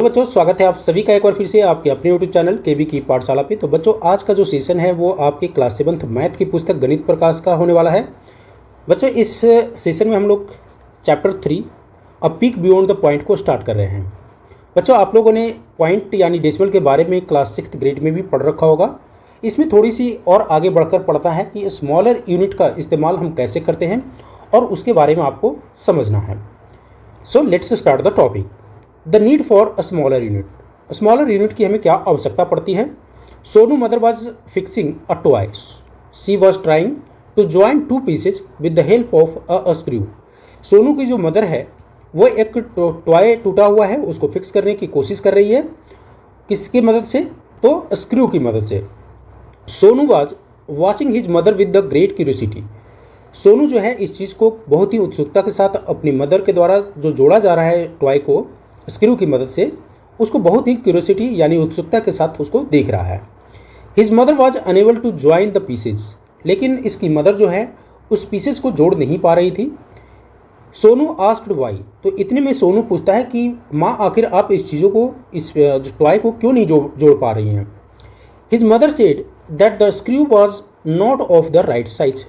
तो बच्चों स्वागत है आप सभी का एक बार फिर से आपके अपने यूट्यूब चैनल केबी की पाठशाला पे। तो बच्चों आज का जो सेशन है वो आपके क्लास 7th मैथ की पुस्तक गणित प्रकाश का होने वाला है। बच्चों इस सेशन में हम लोग chapter 3 a peak beyond the point को स्टार्ट कर रहे हैं। बच्चों आप लोगों ने पॉइंट यानी डेसिमल के बारे में क्लास 6th ग्रेड में भी पढ़ रखा होगा। इसमें थोड़ी सी और आगे बढ़कर पढ़ता है कि स्मॉलर यूनिट का इस्तेमाल हम कैसे करते हैं और उसके बारे में आपको समझना है। So let's start the topic. The need for a smaller unit. Smaller unit की हमें क्या आवश्यकता पड़ती है। Sonu mother was fixing a toy. She was trying to join two pieces with the help of a screw. Sonu की जो mother है वो एक टॉय टूटा हुआ है उसको फिक्स करने की कोशिश कर रही है। किसकी मदद से? तो स्क्रू की मदद से। Sonu was watching his mother with the great curiosity. Sonu जो है इस चीज़ को बहुत ही उत्सुकता के साथ अपनी मदर के द्वारा जो जोड़ा जा रहा है टॉय को स्क्रू की मदद से, उसको बहुत ही क्यूरियोसिटी यानी उत्सुकता के साथ उसको देख रहा है। His mother was unable to join the pieces. लेकिन इसकी मदर जो है उस पीसेज को जोड़ नहीं पा रही थी। Sonu asked why. तो इतने में सोनू पूछता है कि माँ आखिर आप इस चीज़ों को इस टॉय को क्यों नहीं जोड़ पा रही हैं। His mother said that the screw was not of the right size.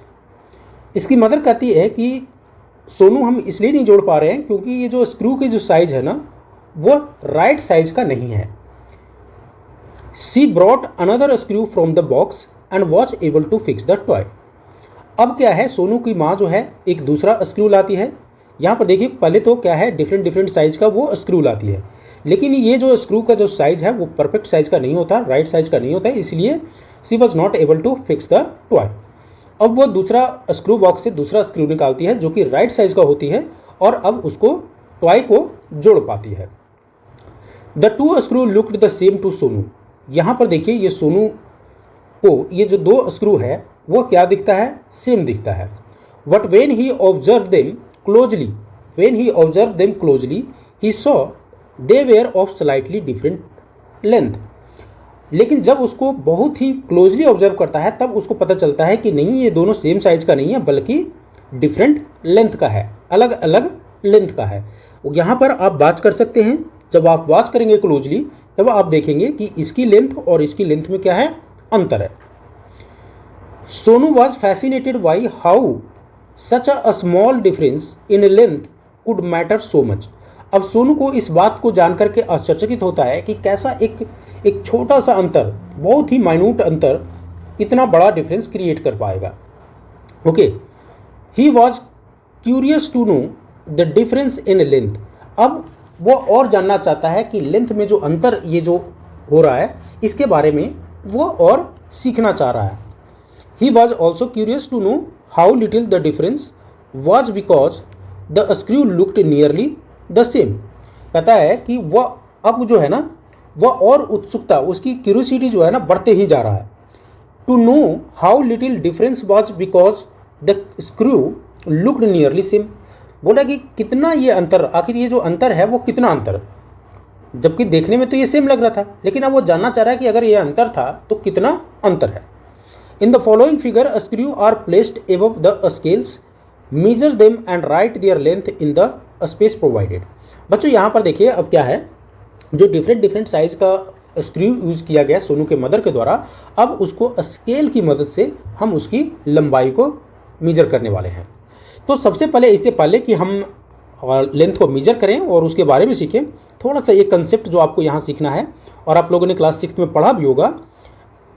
इसकी मदर कहती है कि सोनू हम इसलिए नहीं जोड़ पा रहे हैं क्योंकि ये जो स्क्रू की जो साइज है ना वो राइट साइज का नहीं है। She brought another screw from the box and was able to fix the toy. अब क्या है, सोनू की माँ जो है एक दूसरा स्क्रू लाती है। यहाँ पर देखिए पहले तो क्या है डिफरेंट साइज का वो स्क्रू लाती है, लेकिन ये जो स्क्रू का जो साइज है वो परफेक्ट साइज का नहीं होता, राइट साइज का नहीं होता है, इसलिए she was not able to fix the toy. अब वो दूसरा स्क्रू बॉक्स से दूसरा स्क्रू निकालती है जो कि राइट साइज का होती है और अब उसको टॉय को जोड़ पाती है। The two screw looked the same to Sonu. यहाँ पर देखिए ये सोनू को ये जो दो स्क्रू है वो क्या दिखता है, सेम दिखता है। But when he observe them closely he saw they were of slightly different length. लेकिन जब उसको बहुत ही क्लोजली ऑब्जर्व करता है तब उसको पता चलता है कि नहीं ये दोनों सेम साइज का नहीं है बल्कि डिफरेंट लेंथ का है, अलग अलग लेंथ का है। यहाँ पर आप बात कर सकते हैं, जब आप वॉच करेंगे क्लोजली तब आप देखेंगे कि इसकी लेंथ और इसकी लेंथ में क्या है, अंतर है। Sonu was fascinated by how such a small difference in length could matter so much. अब सोनू को इस बात को जानकर के आश्चर्यचकित होता है कि कैसा एक छोटा सा अंतर, बहुत ही माइन्यूट अंतर इतना बड़ा डिफरेंस क्रिएट कर पाएगा। Okay, he was curious to know the difference in length. अब वो और जानना चाहता है कि लेंथ में जो अंतर ये जो हो रहा है इसके बारे में वो और सीखना चाह रहा है। He was also curious to know how little the difference was because the screw looked nearly the same. कहता है कि वह अब जो है ना वह और उत्सुकता, उसकी क्यूरियोसिटी जो है ना बढ़ते ही जा रहा है। To know how little difference was because the screw looked nearly same. बोला कि कितना ये अंतर, आखिर ये जो अंतर है वो कितना अंतर, जबकि देखने में तो ये सेम लग रहा था, लेकिन अब वो जानना चाह रहा है कि अगर ये अंतर था तो कितना अंतर है। In the following figure a screw are placed above the scales, measure them and write their length in the space provided. बच्चों यहाँ पर देखिए अब क्या है, जो डिफरेंट साइज का स्क्रू यूज़ किया गया सोनू के मदर के द्वारा, अब उसको स्केल की मदद से हम उसकी लंबाई को मेजर करने वाले हैं। तो सबसे पहले इससे पहले कि हम लेंथ को मेजर करें और उसके बारे में सीखें, थोड़ा सा एक कंसेप्ट जो आपको यहाँ सीखना है और आप लोगों ने क्लास 6 में पढ़ा भी होगा,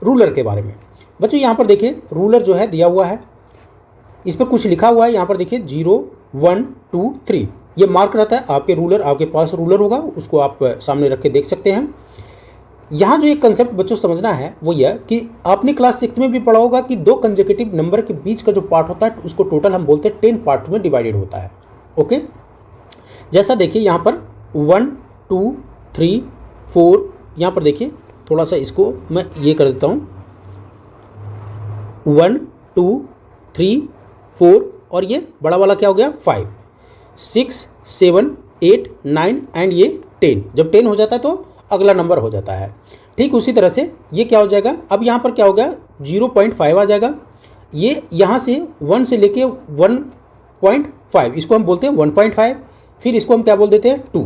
रूलर के बारे में। बच्चों यहाँ पर देखिए रूलर जो है दिया हुआ है, इस पर कुछ लिखा हुआ है। यहाँ पर देखिए 0 1 2 3 ये मार्क रहता है। आपके रूलर, आपके पास रूलर होगा, उसको आप सामने रख के देख सकते हैं। यहाँ जो एक कंसेप्ट बच्चों समझना है वो यह कि आपने क्लास 6 में भी पढ़ा होगा कि दो कंसेक्यूटिव नंबर के बीच का जो पार्ट होता है उसको टोटल हम बोलते हैं 10 पार्ट में डिवाइडेड होता है। ओके, जैसा देखिए यहाँ पर 1 2 3 4, यहाँ पर देखिए थोड़ा सा इसको मैं ये कर देता हूँ 1 2 3 4 और ये बड़ा वाला क्या हो गया 5 6 7 8 9 एंड ये 10। जब 10 हो जाता है तो अगला नंबर हो जाता है। ठीक उसी तरह से ये क्या हो जाएगा, अब यहाँ पर क्या हो गया 0.5 आ जाएगा। ये यहाँ से 1 से लेके 1.5 इसको हम बोलते हैं 1.5, फिर इसको हम क्या बोल देते हैं 2।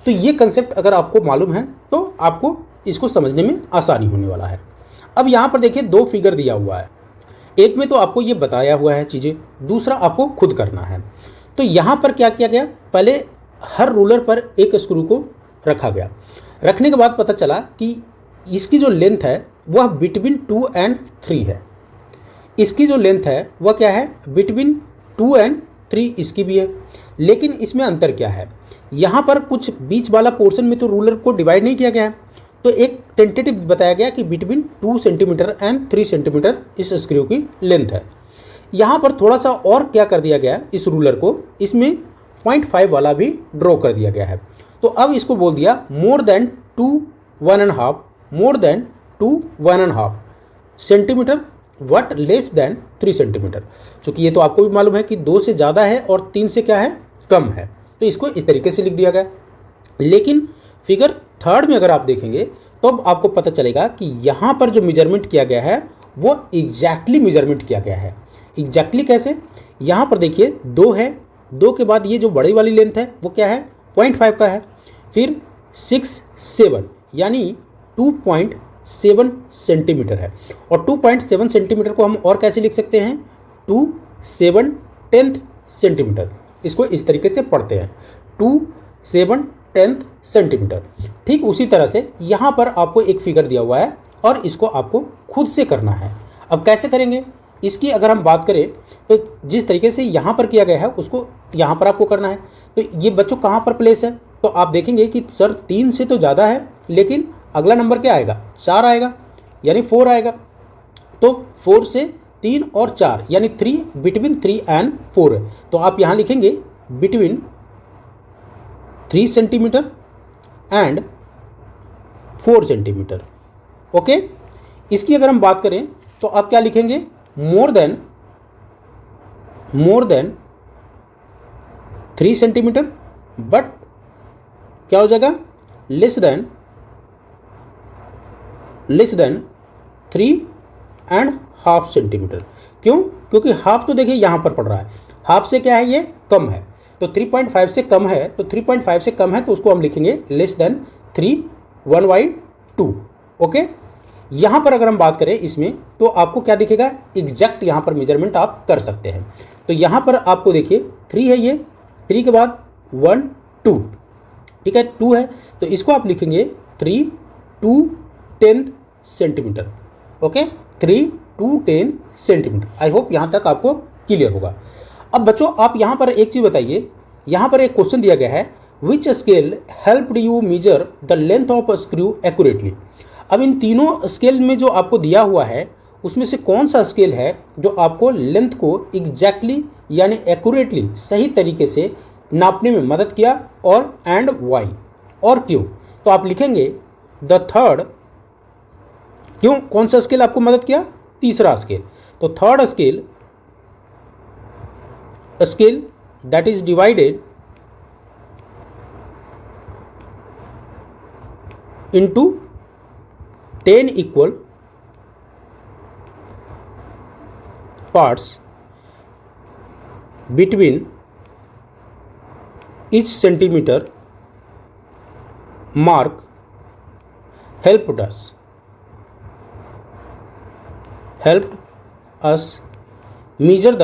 तो ये कंसेप्ट अगर आपको मालूम है तो आपको इसको समझने में आसानी होने वाला है। अब यहाँ पर देखिए 2 फिगर दिया हुआ है, एक में तो आपको ये बताया हुआ है चीज़ें, दूसरा आपको खुद करना है। तो यहाँ पर क्या किया गया, पहले हर रूलर पर एक स्क्रू को रखा गया। रखने के बाद पता चला कि इसकी जो लेंथ है वह बिटवीन 2 और 3 है। इसकी जो लेंथ है वह क्या है, बिटवीन 2 और 3 इसकी भी है। लेकिन इसमें अंतर क्या है, यहाँ पर कुछ बीच वाला पोर्शन में तो रूलर को डिवाइड नहीं किया गया है, तो एक टेंटेटिव बताया गया कि बिटवीन 2 सेंटीमीटर एंड 3 सेंटीमीटर इस स्क्रू की लेंथ है। यहाँ पर थोड़ा सा और क्या कर दिया गया इस रूलर को, इसमें 0.5 वाला भी ड्रॉ कर दिया गया है। तो अब इसको बोल दिया more than 2 1.5, more than 2 1.5 centimetre, what less than 3 centimetre. चूँकि ये तो आपको भी मालूम है कि 2 से ज़्यादा है और 3 से क्या है, कम है, तो इसको इस तरीके से लिख दिया गया। लेकिन फिगर 3 में अगर आप देखेंगे तो अब आपको पता चलेगा कि यहाँ पर जो मेजरमेंट किया गया है वो एग्जैक्टली मेजरमेंट किया गया है। एग्जैक्टली कैसे, यहाँ पर देखिए 2 है, 2 के बाद ये जो बड़ी वाली लेंथ है वो क्या है, 0.5 का है, फिर 6 7 यानी 2.7 सेंटीमीटर है। और 2.7 सेंटीमीटर को हम और कैसे लिख सकते हैं, 2 7 10 सेंटीमीटर। इसको इस तरीके से पढ़ते हैं, 2 7 10 सेंटीमीटर। ठीक उसी तरह से यहाँ पर आपको एक फिगर दिया हुआ है और इसको आपको खुद से करना है। अब कैसे करेंगे, इसकी अगर हम बात करें तो जिस तरीके से यहाँ पर किया गया है उसको यहाँ पर आपको करना है। तो ये बच्चों कहाँ पर प्लेस है, तो आप देखेंगे कि सर 3 से तो ज़्यादा है, लेकिन अगला नंबर क्या आएगा, 4 आएगा, यानी 4 आएगा। तो 4 से 3 और 4 यानी 3, बिटवीन 3 और 4 है। तो आप यहाँ लिखेंगे between 3 centimetre and 4 centimetre. Okay, इसकी अगर हम बात करें तो आप क्या लिखेंगे, मोर देन 3 सेंटीमीटर, बट क्या हो जाएगा, लेस देन 3.5 सेंटीमीटर। क्यों, क्योंकि हाफ तो देखिए यहाँ पर पड़ रहा है, हाफ से क्या है, ये कम है, तो 3.5 से कम है, तो 3.5 से कम है तो उसको हम लिखेंगे लेस देन 3 1/2। ओके, यहाँ पर अगर हम बात करें इसमें तो आपको क्या दिखेगा, एग्जैक्ट यहाँ पर मेजरमेंट आप कर सकते हैं। तो यहाँ पर आपको देखिए 3 है, ये 3 के बाद 1 2, ठीक है, 2 है, तो इसको आप लिखेंगे 3 2 10 centimetre. Okay, 3 2 10 centimetre. I hope यहाँ तक आपको क्लियर होगा। अब बच्चों आप यहाँ पर एक चीज़ बताइए, यहाँ पर एक क्वेश्चन दिया गया है, which scale helped you measure the length of a screw accurately. अब इन तीनों स्केल में जो आपको दिया हुआ है उसमें से कौन सा स्केल है जो आपको लेंथ को एग्जैक्टली यानी एक्यूरेटली सही तरीके से नापने में मदद किया, और एंड वाई, और क्यों। तो आप लिखेंगे द थर्ड, क्यों, कौन सा स्केल आपको मदद किया, तीसरा स्केल। तो third scale, scale that is divided into 10 equal parts between each centimeter mark helped us measure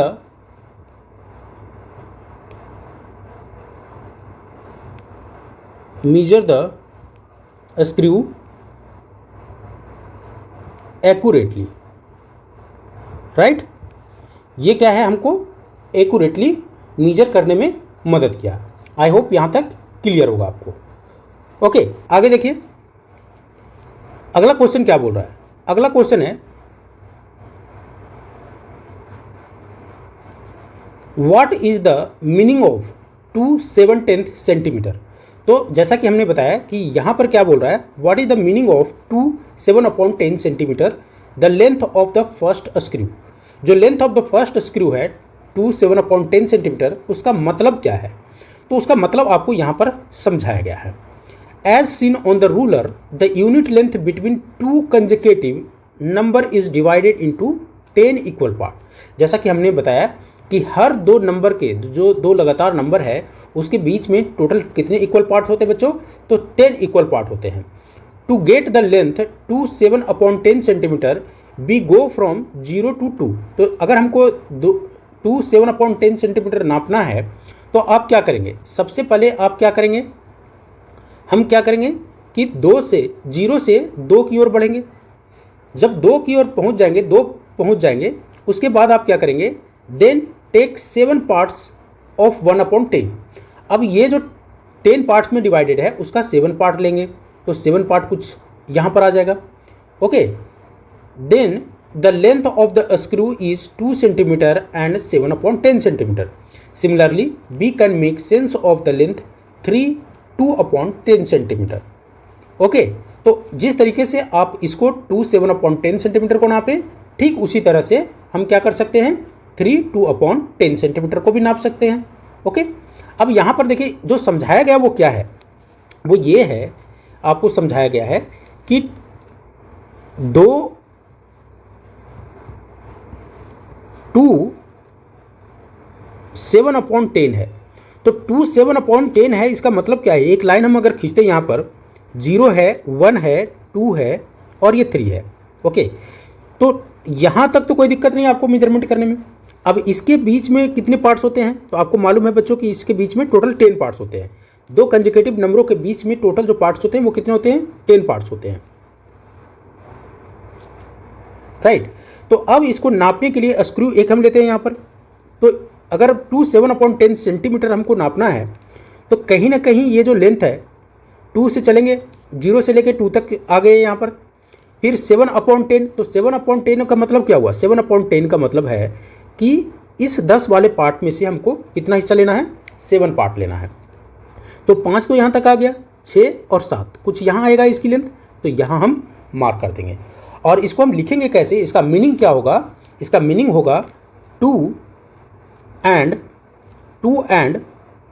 the screw accurately, right. ये क्या है, हमको एक्यूरेटली मेजर करने में मदद किया। आई होप यहाँ तक क्लियर होगा आपको। ओके, आगे देखिए अगला क्वेश्चन क्या बोल रहा है। अगला क्वेश्चन है, what is the meaning of 2 7/10 centimetre. तो जैसा कि हमने बताया कि यहाँ पर क्या बोल रहा है, what is the meaning of 2 7/10 centimetre the length of the first screw. जो length of the first screw है 2 7/10 सेंटीमीटर, उसका मतलब क्या है। तो उसका मतलब आपको यहाँ पर समझाया गया है। As seen on the ruler the unit length between 2 consecutive number is divided into 10 equal part. जैसा कि हमने बताया कि हर दो नंबर के जो दो लगातार नंबर है उसके बीच में टोटल कितने इक्वल पार्ट्स होते हैं बच्चों? तो 10 इक्वल पार्ट होते हैं। To get the length 2 7/10 centimetre we go from 0 to 2। तो अगर हमको 2 7/10 सेंटीमीटर नापना है तो आप क्या करेंगे? सबसे पहले आप क्या करेंगे? हम क्या करेंगे कि 0 से 2 की ओर बढ़ेंगे। जब 2 की ओर पहुंच जाएंगे उसके बाद आप क्या करेंगे? Then take 7 parts of 1/10। अब ये जो 10 पार्ट्स में डिवाइडेड है उसका 7 पार्ट लेंगे, तो 7 पार्ट कुछ यहाँ पर आ जाएगा। Okay, then the length of the screw is 2 centimetre and 7/10 centimetre. Similarly we can make sense of the length 2/10 centimetre. Okay, तो जिस तरीके से आप इसको 2 7/10 सेंटीमीटर को नापे, ठीक उसी तरह से हम क्या कर सकते हैं? 2/10 सेंटीमीटर को भी नाप सकते हैं। ओके, अब यहाँ पर देखिए जो समझाया गया वो क्या है? वो ये है, आपको समझाया गया है कि 2 7/10 है, तो 2 7/10 है, इसका मतलब क्या है? एक लाइन हम अगर खींचते हैं यहाँ पर 0 है, 1 है, 2 है और ये 3 है। ओके, तो यहाँ तक तो कोई दिक्कत नहीं है आपको मेजरमेंट करने में। अब इसके बीच में कितने पार्ट्स होते हैं? तो आपको मालूम है बच्चों कि इसके बीच में टोटल 10 पार्ट्स होते हैं। दो कंसेक्यूटिव नंबरों के बीच में टोटल जो पार्ट्स होते हैं वो कितने होते हैं? 10 पार्ट्स होते हैं, राइट। तो अब इसको नापने के लिए स्क्रू एक हम लेते हैं यहाँ पर। तो अगर 2 7/10 सेंटीमीटर हमको नापना है तो कहीं ना कहीं ये जो लेंथ है 2 से चलेंगे, 0 से लेके 2 तक आ गए यहाँ पर, फिर 7/10। तो 7/10 का मतलब क्या हुआ? 7/10 का मतलब है कि इस 10 वाले पार्ट में से हमको कितना हिस्सा लेना है? 7 पार्ट लेना है। तो 5 तो यहाँ तक आ गया, 6 और 7 कुछ यहाँ आएगा इसकी लेंथ, तो यहाँ हम मार्क कर देंगे। और इसको हम लिखेंगे कैसे? इसका मीनिंग क्या होगा? इसका मीनिंग होगा 2 and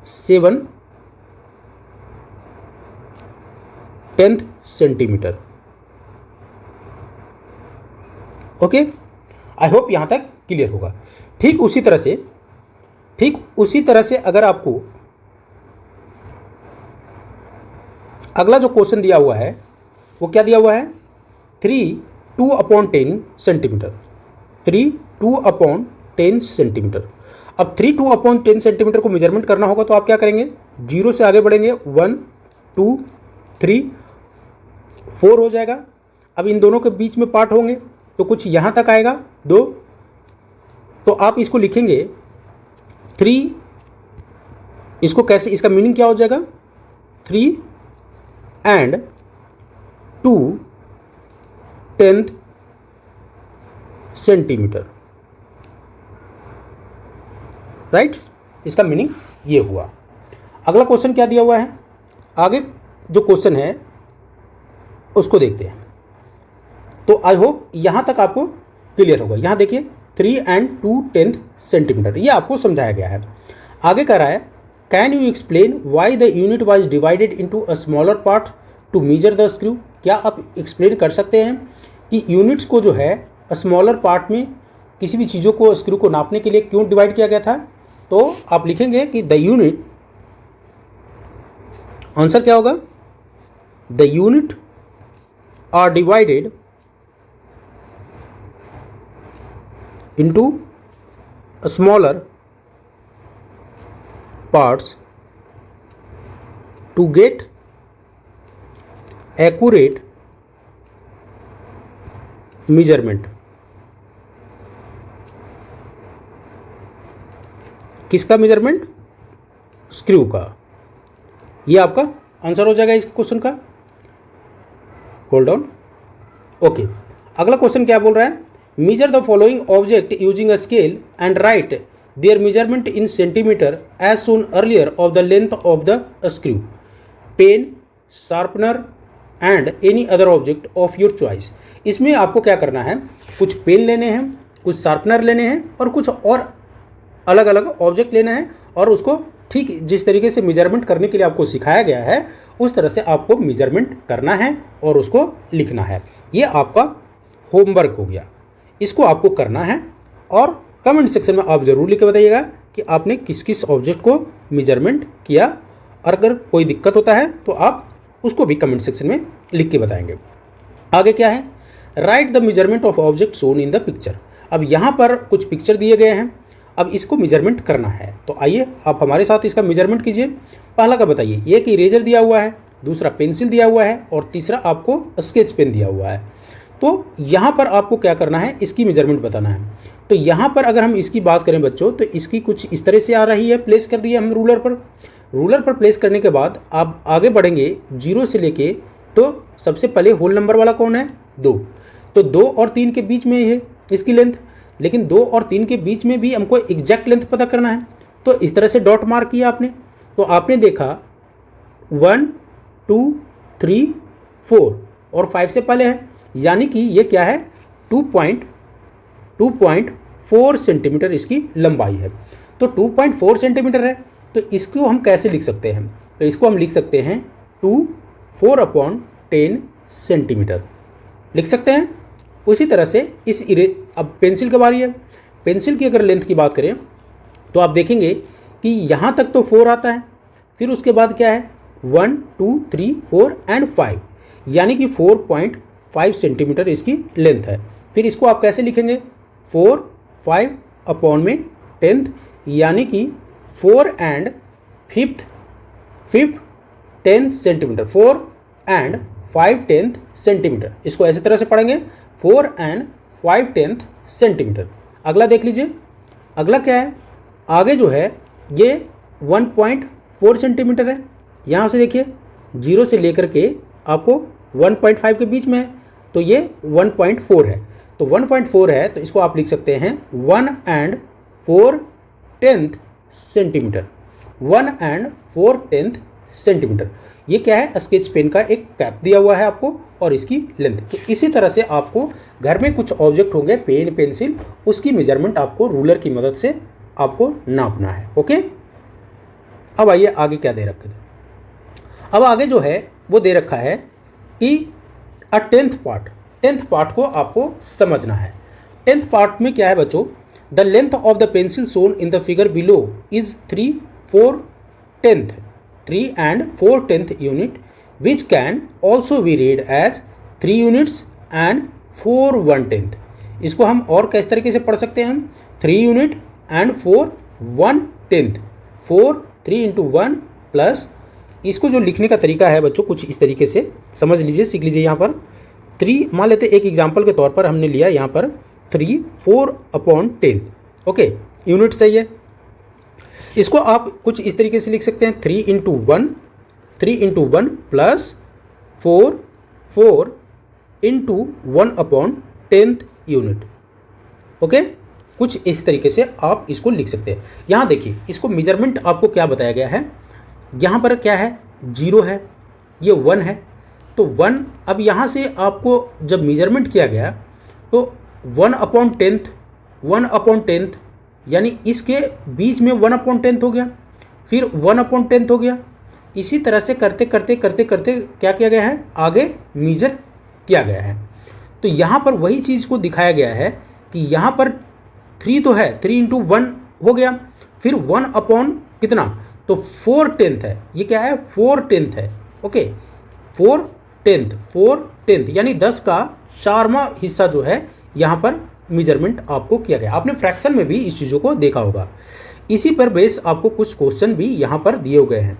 7/10 centimetre. Okay, I hope यहाँ तक क्लियर होगा। ठीक उसी तरह से अगर आपको अगला जो क्वेश्चन दिया हुआ है वो क्या दिया हुआ है? 3 2/10 सेंटीमीटर। 3 2/10 सेंटीमीटर। अब 3 2/10 सेंटीमीटर को मेजरमेंट करना होगा तो आप क्या करेंगे? 0 से आगे बढ़ेंगे, 1 2 3 4 हो जाएगा। अब इन दोनों के बीच में पार्ट होंगे तो कुछ यहाँ तक आएगा, 2। तो आप इसको लिखेंगे 3, इसको कैसे, इसका मीनिंग क्या हो जाएगा? 3 and 2/10 सेंटीमीटर, राइट। इसका मीनिंग ये हुआ। अगला क्वेश्चन क्या दिया हुआ है? आगे जो क्वेश्चन है उसको देखते हैं। तो आई होप यहाँ तक आपको क्लियर होगा। यहाँ देखिए 3 and 2/10 सेंटीमीटर, ये आपको समझाया गया है। आगे कह रहा है can you explain why the unit was divided into a smaller part two measure the screw. क्या आप एक्सप्लेन कर सकते हैं कि यूनिट्स को जो है स्मॉलर पार्ट में किसी भी चीज़ों को, स्क्रू को नापने के लिए क्यों डिवाइड किया गया था? तो आप लिखेंगे कि द यूनिट, आंसर क्या होगा? The unit are divided into smaller parts to get accurate measurement। किसका मेजरमेंट? स्क्रू का। ये आपका आंसर हो जाएगा इस क्वेश्चन का। Hold on. ओके, अगला क्वेश्चन क्या बोल रहा है? Measure the following object using a scale and write their measurement in centimeter as shown earlier of the length of the screw, pen, sharpener and any other object of your choice। इसमें आपको क्या करना है? कुछ pen लेने हैं, कुछ sharpener लेने हैं और कुछ और अलग अलग ऑब्जेक्ट लेना है और उसको ठीक जिस तरीके से मेजरमेंट करने के लिए आपको सिखाया गया है उस तरह से आपको मेजरमेंट करना है और उसको लिखना है। ये आपका होमवर्क हो गया, इसको आपको करना है और कमेंट सेक्शन में आप ज़रूर लिख के बताइएगा कि आपने किस किस ऑब्जेक्ट को मेजरमेंट किया, और अगर कोई दिक्कत होता है तो आप उसको भी कमेंट सेक्शन में लिख के बताएंगे। आगे क्या है, right the measurement of object shown in the picture. अब यहाँ पर कुछ पिक्चर दिए गए हैं, अब इसको मेजरमेंट करना है, तो आइए आप हमारे साथ इसका मेजरमेंट कीजिए। पहला का बताइए, एक इरेजर दिया हुआ है, दूसरा पेंसिल दिया हुआ है और तीसरा आपको स्केच पेन दिया हुआ है। तो यहाँ पर आपको क्या करना है, इसकी मेजरमेंट बताना है। तो यहाँ पर अगर हम इसकी बात करें बच्चों, तो इसकी कुछ इस तरह से आ रही है, प्लेस कर दिया हम रूलर पर। रूलर पर प्लेस करने के बाद आप आगे बढ़ेंगे 0 से लेके, तो सबसे पहले होल नंबर वाला कौन है, 2। तो 2 और 3 के बीच में है इसकी लेंथ, लेकिन 2 और 3 के बीच में भी हमको एग्जैक्ट लेंथ पता करना है। तो इस तरह से डॉट मार्क किया आपने, तो आपने देखा 1 2 3 4 और 5 से पहले है, यानी कि ये क्या है, 2.4 सेंटीमीटर इसकी लंबाई है। तो 2.4 सेंटीमीटर है, तो इसको हम कैसे लिख सकते हैं, तो इसको हम लिख सकते हैं 4/10 सेंटीमीटर लिख सकते हैं। उसी तरह से अब पेंसिल की बारी है। पेंसिल की अगर लेंथ की बात करें तो आप देखेंगे कि यहाँ तक तो 4 आता है, फिर उसके बाद क्या है 1 2 3 4 एंड 5, यानी कि 4.5 सेंटीमीटर इसकी लेंथ है। फिर इसको आप कैसे लिखेंगे, 4 5/10, यानी कि 4 एंड 5 10 सेंटीमीटर, 4 एंड 5/10 सेंटीमीटर। इसको ऐसे तरह से पढ़ेंगे 4 एंड 5/10 सेंटीमीटर। अगला देख लीजिए, अगला क्या है, आगे जो है ये 1.4 सेंटीमीटर है। यहाँ से देखिए 0 से लेकर के आपको 1.5 के बीच में है, तो ये 1.4 है। तो 1.4 है, तो इसको आप लिख सकते हैं 1 एंड 4/10 सेंटीमीटर, 1 एंड 4/10 सेंटीमीटर। ये क्या है, स्केच पेन का एक कैप दिया हुआ है आपको और इसकी लेंथ। तो इसी तरह से आपको घर में कुछ ऑब्जेक्ट होंगे, पेन पेंसिल, उसकी मेजरमेंट आपको रूलर की मदद से आपको नापना है। ओके, अब आइए आगे क्या दे रखा है। अब आगे जो है वो दे रखा है कि 10th पार्ट को आपको समझना है। 10th पार्ट में क्या है बच्चों, the length of the pencil shown in the figure below is 3 and 4/10 unit, which can also be read as 3 units and 4/1/10। इसको हम और किस तरीके से पढ़ सकते हैं, 3 यूनिट एंड 4/1/10, 3 into 1 प्लस, इसको जो लिखने का तरीका है बच्चों कुछ इस तरीके से समझ लीजिए, सीख लीजिए। यहाँ पर 3 मान लेते, एक एग्जाम्पल के तौर पर हमने लिया यहाँ पर 3 4/10, ओके, यूनिट सही है। इसको आप कुछ इस तरीके से लिख सकते हैं 3 into 1 plus 4 into 1/10 unit, okay, कुछ इस तरीके से आप इसको लिख सकते हैं। यहाँ देखिए, इसको मेजरमेंट आपको क्या बताया गया है, यहाँ पर क्या है 0 है, ये 1 है, तो 1, अब यहाँ से आपको जब मेजरमेंट किया गया तो 1/10 यानी इसके बीच में 1/10 हो गया, फिर 1/10 हो गया। इसी तरह से करते करते क्या किया गया है, आगे मेजर किया गया है। तो यहाँ पर वही चीज़ को दिखाया गया है कि यहाँ पर 3 तो है, 3 into 1 हो गया, फिर 1/ कितना, तो 4/10 है, ये क्या है 4/10 है, ओके, 4/10 यानी 10 का 4वां हिस्सा जो है यहाँ पर मेजरमेंट आपको किया गया। आपने फ्रैक्शन में भी इस चीज़ों को देखा होगा। इसी पर बेस आपको कुछ क्वेश्चन भी यहाँ पर दिए गए हैं।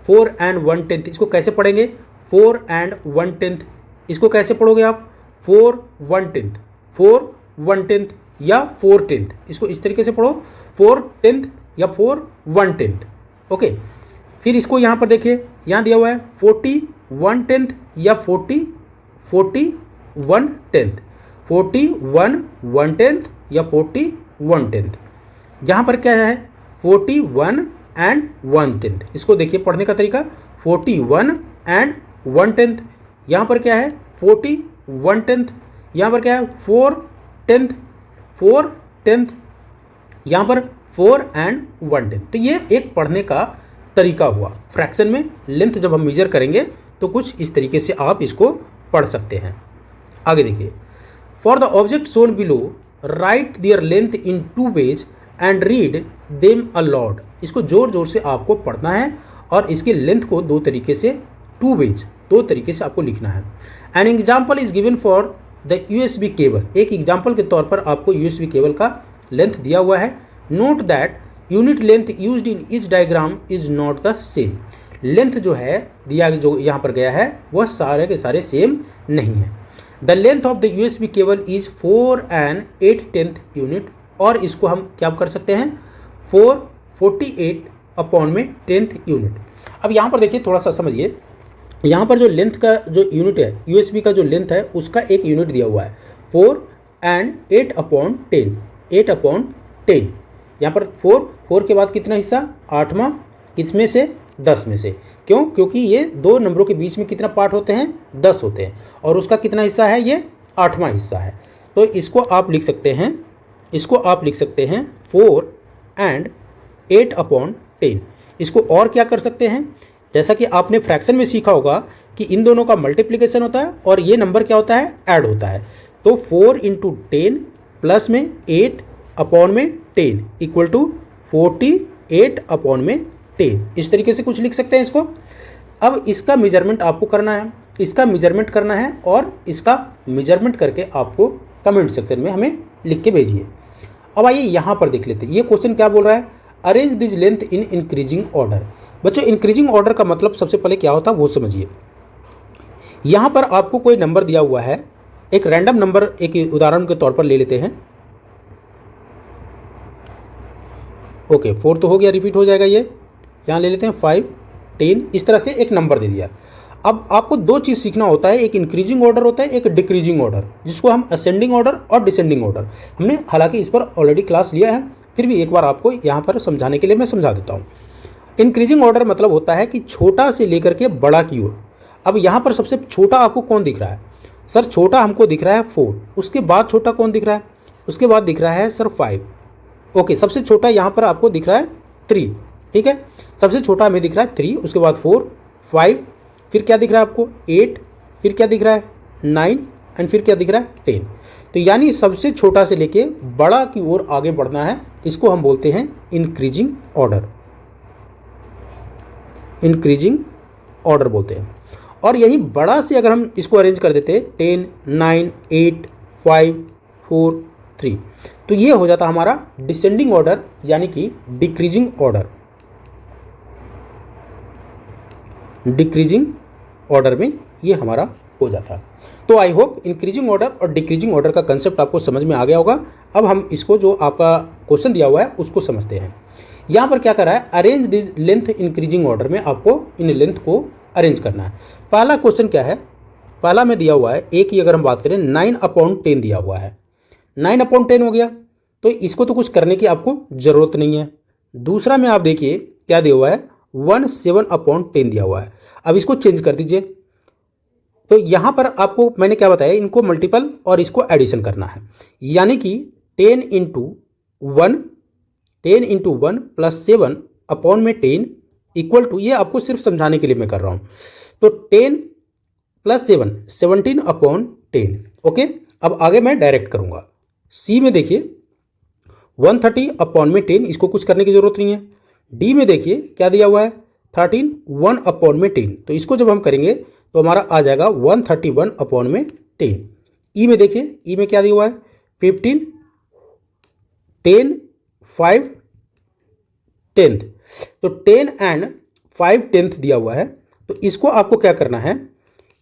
4 and 1/10 इसको कैसे पढ़ेंगे, 4 and 1/10 इसको कैसे पढ़ोगे आप, 4/1/10 या 4/10, इसको इस तरीके से पढ़ो 4/10 या 4/1/10, ओके। फिर इसको यहाँ पर देखिए, यहाँ दिया हुआ है 40/1/10 या 40/1/10, 41/1/10 या 40/1/10। यहाँ पर क्या है 41 and 1/10, इसको देखिए पढ़ने का तरीका 41 and 1/10। यहाँ पर क्या है 40/1/10, यहाँ पर क्या है 4/10, यहाँ पर 4 and 1/10। तो ये एक पढ़ने का तरीका हुआ। फ्रैक्शन में लेंथ जब हम मेजर करेंगे तो कुछ इस तरीके से आप इसको पढ़ सकते हैं। आगे देखिए, for the object shown below write their length in 2 ways and read them aloud. इसको जोर जोर से आपको पढ़ना है और इसकी लेंथ को 2 तरीके से 2 वेज 2 तरीके से आपको लिखना है। An example is given for the USB cable. एक एग्जाम्पल के तौर पर आपको USB केबल का लेंथ दिया हुआ है। Note that unit length used in each diagram is not the same. Length जो है दिया जो यहाँ पर गया है वह सारे के सारे सेम नहीं है। The length of the USB cable is 4 and 8/10 unit. और इसको हम क्या कर सकते हैं 448 अपॉन में 10th यूनिट। अब यहाँ पर देखिए थोड़ा सा समझिए, यहाँ पर जो लेंथ का जो यूनिट है USB का जो लेंथ है उसका एक यूनिट दिया हुआ है 4 and 8/10 8/10। यहाँ पर 4 के बाद कितना हिस्सा 8वां, कितने से 10 में से। क्यों? क्योंकि ये 2 नंबरों के बीच में कितना पार्ट होते हैं 10 होते हैं और उसका कितना हिस्सा है ये 8वां हिस्सा है। तो इसको आप लिख सकते हैं 4 and 8/10। इसको और क्या कर सकते हैं, जैसा कि आपने फ्रैक्शन में सीखा होगा कि इन दोनों का मल्टीप्लिकेशन होता है और ये नंबर क्या होता है ऐड होता है। तो 4 × 10 प्लस में 8/10 इक्वल टू 48/10। इस तरीके से कुछ लिख सकते हैं इसको। अब इसका मेजरमेंट आपको करना है, इसका मेजरमेंट करना है और इसका मेजरमेंट करके आपको कमेंट सेक्शन में हमें लिख के भेजिए। अब आइए यहाँ पर देख लेते हैं ये क्वेश्चन क्या बोल रहा है। Arrange this length in increasing order. बच्चों इंक्रीजिंग ऑर्डर का मतलब सबसे पहले क्या होता है वो समझिए। यहाँ पर आपको कोई नंबर दिया हुआ है, एक रैंडम नंबर एक उदाहरण के तौर पर ले लेते हैं। ओके 4 तो हो गया, रिपीट हो जाएगा ये। यहाँ ले लेते हैं 5 10, इस तरह से एक नंबर दे दिया। अब आपको 2 चीज़ सीखना होता है, एक इंक्रीजिंग ऑर्डर होता है, एक डिक्रीजिंग ऑर्डर, जिसको हम असेंडिंग ऑर्डर और डिसेंडिंग ऑर्डर। हमने हालांकि इस पर ऑलरेडी क्लास लिया है, फिर भी एक बार आपको यहाँ पर समझाने के लिए मैं समझा देता हूँ। इंक्रीजिंग ऑर्डर मतलब होता है कि छोटा से लेकर के बड़ा की ओर। अब यहाँ पर सबसे छोटा आपको कौन दिख रहा है सर? छोटा हमको दिख रहा है 4। उसके बाद छोटा कौन दिख रहा है? उसके बाद दिख रहा है सर 5। ओके सबसे छोटा यहाँ पर आपको दिख रहा है 3। ठीक है, सबसे छोटा हमें दिख रहा है 3, उसके बाद 4 5, फिर क्या दिख रहा है आपको 8, फिर क्या दिख रहा है 9 एंड फिर क्या दिख रहा है 10। तो यानी सबसे छोटा से लेके बड़ा की ओर आगे बढ़ना है, इसको हम बोलते हैं इंक्रीजिंग ऑर्डर। इंक्रीजिंग ऑर्डर बोलते हैं। और यही बड़ा से अगर हम इसको अरेंज कर देते 10 9 8 5 4 3, तो ये हो जाता हमारा डिसेंडिंग ऑर्डर यानी कि डिक्रीजिंग ऑर्डर। डिक्रीजिंग ऑर्डर में ये हमारा हो जाता है। तो आई होप इंक्रीजिंग ऑर्डर और डिक्रीजिंग ऑर्डर का कंसेप्ट आपको समझ में आ गया होगा। अब हम इसको जो आपका क्वेश्चन दिया हुआ है उसको समझते हैं। यहाँ पर क्या कर रहा है, arrange this length increasing order में आपको इन लेंथ को अरेंज करना है। पहला क्वेश्चन क्या है, पहला में दिया हुआ है एक ही, अगर हम बात करें 9/10 दिया हुआ है, 9/10 हो गया, तो इसको तो कुछ करने की आपको ज़रूरत नहीं है। दूसरा में आप देखिए क्या दिया हुआ है 17/10 दिया हुआ है। अब इसको चेंज कर दीजिए। तो यहाँ पर आपको मैंने क्या बताया, इनको मल्टीपल और इसको एडिशन करना है, यानी कि 10 × 1 प्लस 7/10 इक्वल टू, ये आपको सिर्फ समझाने के लिए मैं कर रहा हूँ। तो 10 + 7 17/10। ओके, अब आगे मैं डायरेक्ट करूँगा। सी में देखिए 130/10, इसको कुछ करने की ज़रूरत नहीं है। डी में देखिए क्या दिया हुआ है 13 1/10, तो इसको जब हम करेंगे तो हमारा आ जाएगा 131/10। ई में देखिए, ई में क्या दिया हुआ है 15 10 5 10th, तो 10 and 5/10 दिया हुआ है। तो इसको आपको क्या करना है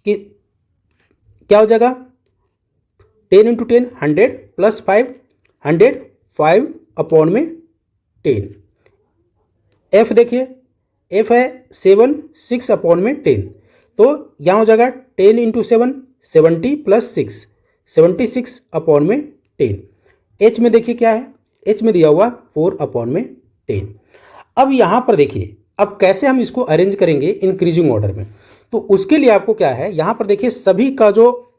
कि क्या हो जाएगा 10 × 10 100 प्लस 5 100 5/10। एफ देखिए, एफ है 7 6/10, तो यहाँ हो जाएगा 10 × 7 70 प्लस 6 76/10। एच में देखिए क्या है, एच में दिया हुआ 4/10। अब यहाँ पर देखिए अब कैसे हम इसको अरेंज करेंगे इंक्रीजिंग ऑर्डर में। तो उसके लिए आपको क्या है, यहाँ पर देखिए सभी का जो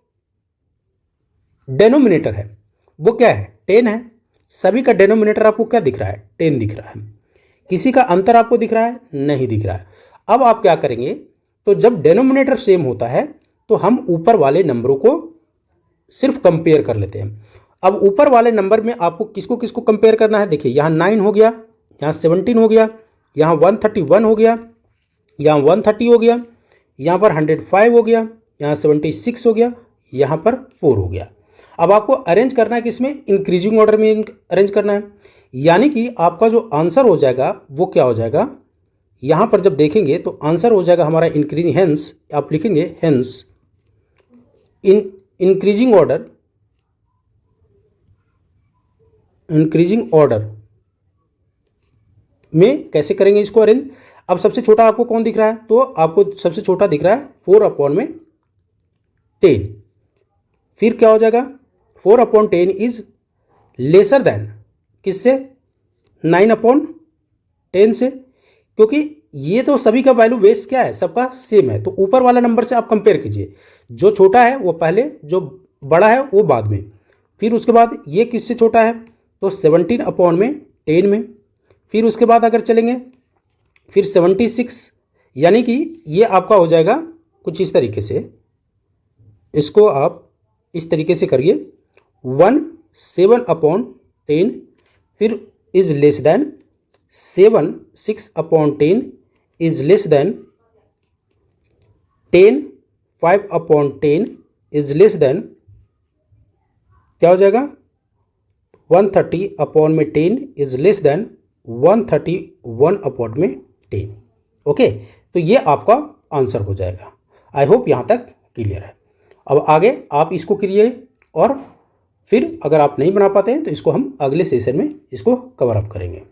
डेनोमिनेटर है वो क्या है 10 है। सभी का डेनोमिनेटर आपको क्या दिख रहा है 10 दिख रहा है। किसी का अंतर आपको दिख रहा है नहीं दिख रहा है। अब आप क्या करेंगे, तो जब डेनोमिनेटर सेम होता है तो हम ऊपर वाले नंबरों को सिर्फ कंपेयर कर लेते हैं। अब ऊपर वाले नंबर में आपको किसको किसको कंपेयर करना है, देखिए यहाँ 9 हो गया, यहाँ 17 हो गया, यहाँ 131 हो गया, यहाँ 130 हो गया, यहाँ पर 105 हो गया, यहाँ 76 हो गया, यहाँ पर 4 हो गया। अब आपको अरेंज करना है किसमें, इंक्रीजिंग ऑर्डर में अरेंज करना है, यानी कि आपका जो आंसर हो जाएगा वो क्या हो जाएगा, यहाँ पर जब देखेंगे तो आंसर हो जाएगा हमारा इंक्रीजिंग, हेंस आप लिखेंगे हेंस इंक्रीजिंग ऑर्डर में कैसे करेंगे इसको अरेंज। अब सबसे छोटा आपको कौन दिख रहा है, तो आपको सबसे छोटा दिख रहा है 4/10। फिर क्या हो जाएगा, 4/10 इज लेसर देन किससे, 9/10 से, क्योंकि ये तो सभी का वैल्यू बेस क्या है, सबका सेम है। तो ऊपर वाला नंबर से आप कंपेयर कीजिए, जो छोटा है वो पहले, जो बड़ा है वो बाद में। फिर उसके बाद ये किससे छोटा है, तो 17/10 में। फिर उसके बाद अगर चलेंगे फिर 76, यानी कि ये आपका हो जाएगा कुछ इस तरीके से, इसको आप इस तरीके से करिए 7/10, फिर is less than 6/10 is less than 5/10 is less than क्या हो जाएगा, 130/10 इज लेस देन 131/10। ओके, तो ये आपका आंसर हो जाएगा। आई होप यहाँ तक क्लियर है। अब आगे आप इसको करिए, और फिर अगर आप नहीं बना पाते हैं तो इसको हम अगले सेशन में इसको कवर अप करेंगे।